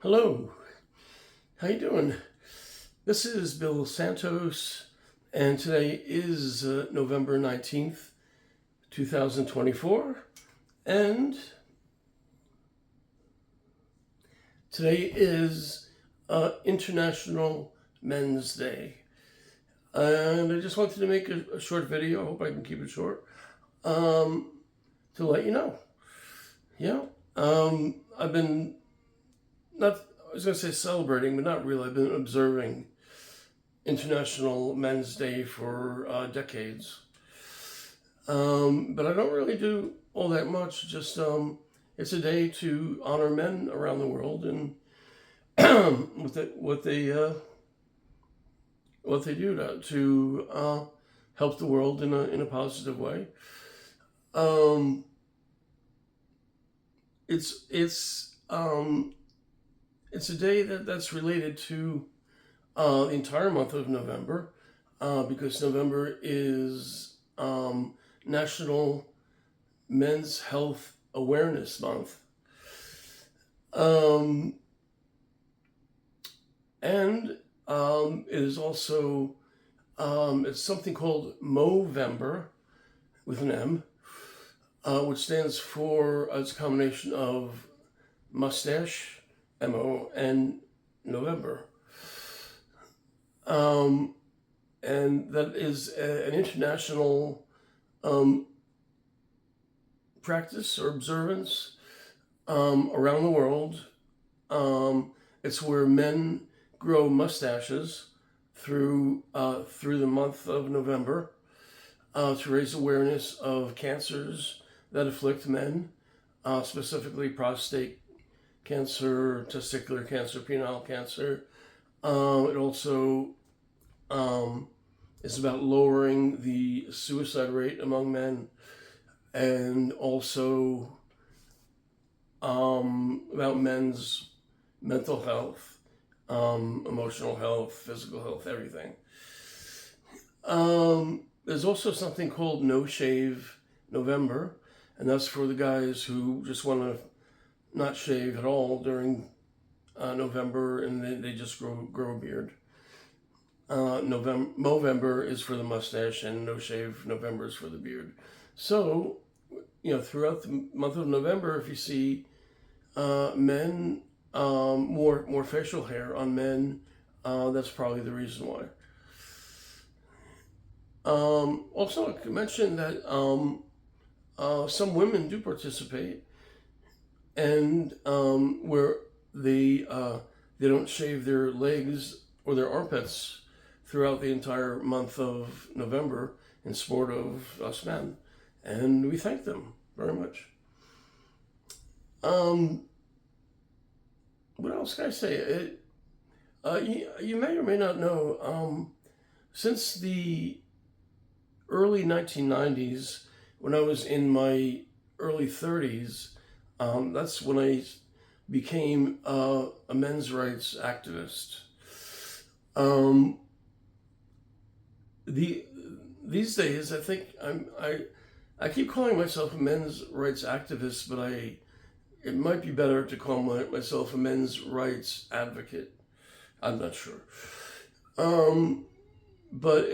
Hello, how you doing? This is Bill Santos, and today is November 19th, 2024, and today is International Men's Day. And I just wanted to make a short video. I hope I can keep it short, to let you know. Yeah, I've been not, I was going to say celebrating, but not really. I've been observing International Men's Day for decades. But I don't really do all that much. Just it's a day to honor men around the world and what they do to help the world in a positive way. Um, it's it's a day that's related to the entire month of November, because November is National Men's Health Awareness Month. Um, and it is also, it's something called Movember with an M, which stands for, it's a combination of mustache, MO, and November. And that is an international practice or observance around the world. It's where men grow mustaches through the month of November to raise awareness of cancers that afflict men, specifically prostate cancer, testicular cancer, penile cancer. It also is about lowering the suicide rate among men, and also about men's mental health, emotional health, physical health, everything. There's also something called No Shave November, and that's for the guys who just want to not shave at all during November, and they just grow a beard. Movember is for the mustache, and No Shave November is for the beard. So, throughout the month of November, if you see men, more facial hair on men, that's probably the reason why. Also, I could mention that some women do participate, and where they don't shave their legs or their armpits throughout the entire month of November in support of us men, and we thank them very much. What else can I say? You may or may not know, since the early 1990s, when I was in my early 30s, that's when I became a men's rights activist. These days, I think I keep calling myself a men's rights activist, but it might be better to call myself a men's rights advocate. I'm not sure. But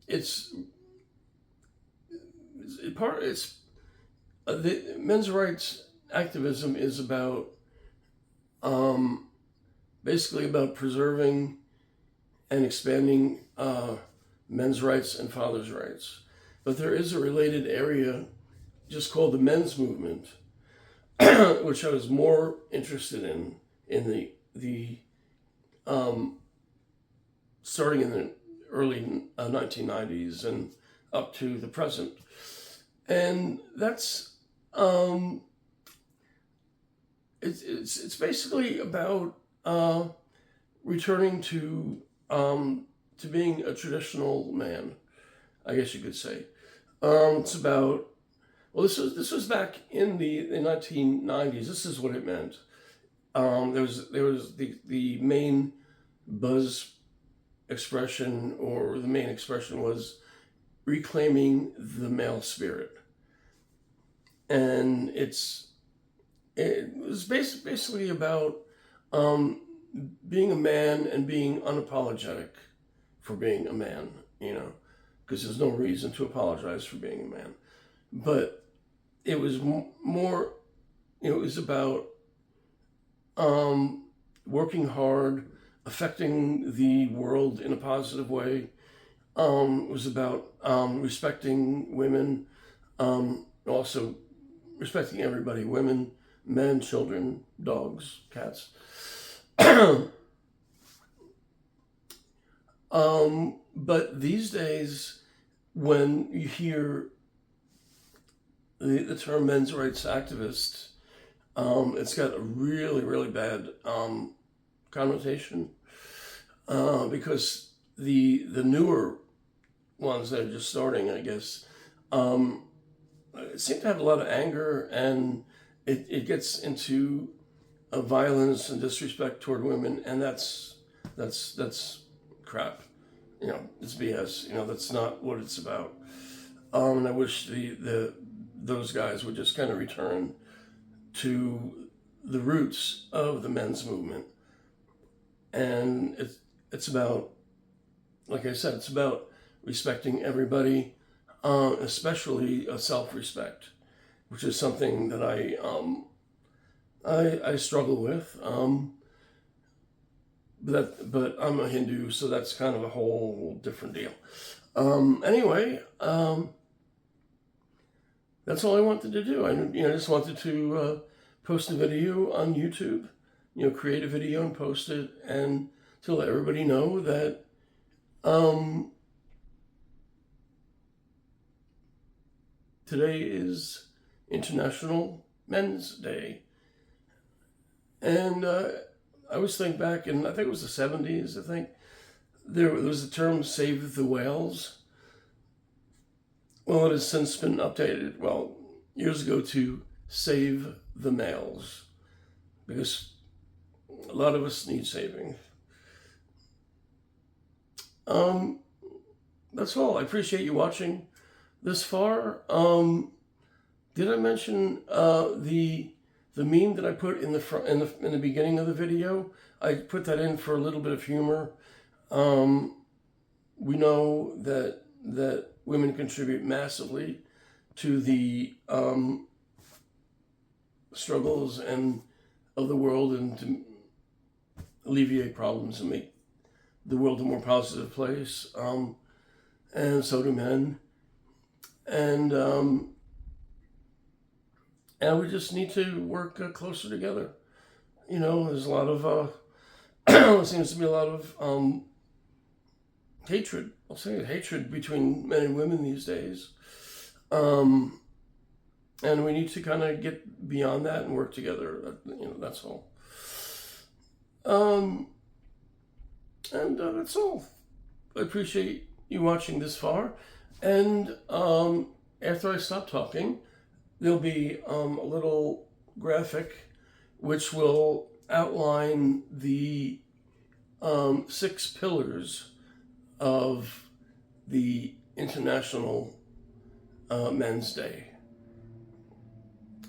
it's the men's rights activism is about basically about preserving and expanding men's rights and fathers' rights. But there is a related area just called the men's movement, which I was more interested in the starting in the early 1990s and up to the present. And that's it's basically about returning to being a traditional man, I guess you could say. It's about, well, this was back in the 1990s. This is what it meant. There was the main buzz expression, or the main expression was reclaiming the male spirit, and it was basically about um, being a man and being unapologetic for being a man, because there's no reason to apologize for being a man. But it was more, it was about working hard, affecting the world in a positive way. It was about respecting women, also respecting everybody, women, men, children, dogs, cats. But these days, when you hear the term men's rights activist, it's got a really, really bad connotation, because the newer ones that are just starting, I guess, seem to have a lot of anger, and it gets into violence and disrespect toward women, and that's crap. It's BS. That's not what it's about. And I wish those guys would just kind of return to the roots of the men's movement. And it's about, like I said, it's about respecting everybody, especially self-respect, which is something that I struggle with. But I'm a Hindu, so that's kind of a whole different deal. Anyway, that's all I wanted to do. I just wanted to post a video on YouTube, create a video and post it, and to let everybody know that today is International Men's Day. And I was thinking back, and I think it was the 70s, I think, there was the term "save the whales." Well, it has since been updated, years ago, to "save the males," because a lot of us need saving. That's all. I appreciate you watching this far. Did I mention the meme that I put in the beginning of the video? I put that in for a little bit of humor. We know that women contribute massively to the struggles of the world, and to alleviate problems and make the world a more positive place. And so do men. And we just need to work closer together. There's a lot of, there seems to be a lot of hatred. I'll say it, hatred between men and women these days. And we need to kind of get beyond that and work together. That's all. And that's all. I appreciate you watching this far. And after I stop talking, there'll be a little graphic which will outline the 6 pillars of the International Men's Day.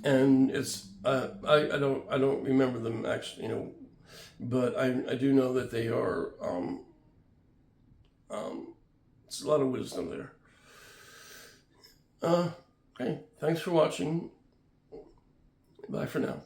And it's I don't remember them actually, but I do know that they are it's a lot of wisdom there. Okay, thanks for watching. Bye for now.